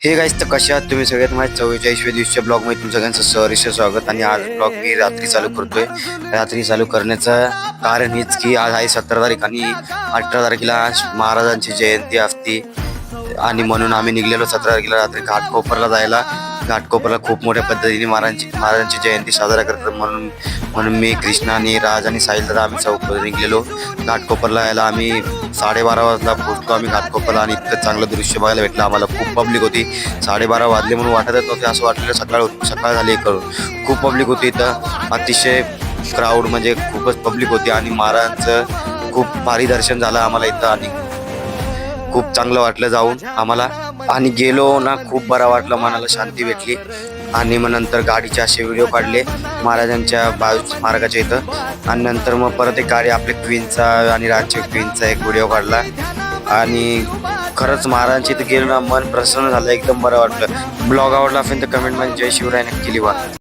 Hey guys, तर कशा आहात तुम्ही सगळ्यात? माझ्या 44व्या दिवसाच्या ब्लॉगमध्ये तुमचं सगळ्यांचं सहर्ष स्वागत. आणि आज ब्लॉग मी रात्री चालू करतोय. रात्री चालू करण्याचं कारण हेच की आज आहे 17 तारीख आणि 18 तारखेला महाराजांची जयंती असते आणि म्हणून आम्ही निघलेलो 17 तारखेला रात्री घाटकोपरला जायला. घाटकोपरला खूप मोठ्या पद्धतीने महाराजांची जयंती साजरा करतात. म्हणून म्हणून मी, कृष्णा आणि राज आणि साहिल दादा आम्ही चौक निघलेलो घाटकोपरला यायला. आम्ही 12:30 वाजता पोहोचलो आम्ही घाटकोपरला आणि इतकं चांगलं दृश्य बघायला भेटलं आम्हाला. खूप पब्लिक होती. 12:30 वाजले म्हणून वाटतच नव्हते, असं वाटलेलं सकाळ झाली करून. खूप पब्लिक होती इथं, अतिशय क्राऊड म्हणजे खूपच पब्लिक होती आणि महाराजांचं खूप भारी दर्शन झालं आम्हाला इथं आणि खूप चांगलं वाटलं जाऊन आम्हाला. आणि गेलो ना, खूप बरं वाटलं, मनाला शांती भेटली. आणि मग नंतर गाडीचे असे व्हिडिओ काढले महाराजांच्या स्मारकाच्या इथं. आणि नंतर मग परत एक गाडी आपल्या क्वीनचा आणि राजच्या क्वीनचा एक व्हिडिओ काढला. आणि खरंच महाराजांच्या इथं गेलो ना, मन प्रसन्न झालं, एकदम बरं वाटलं. ब्लॉग आवडला असेल तर कमेंटमध्ये जय शिवराय नक्की लिहा.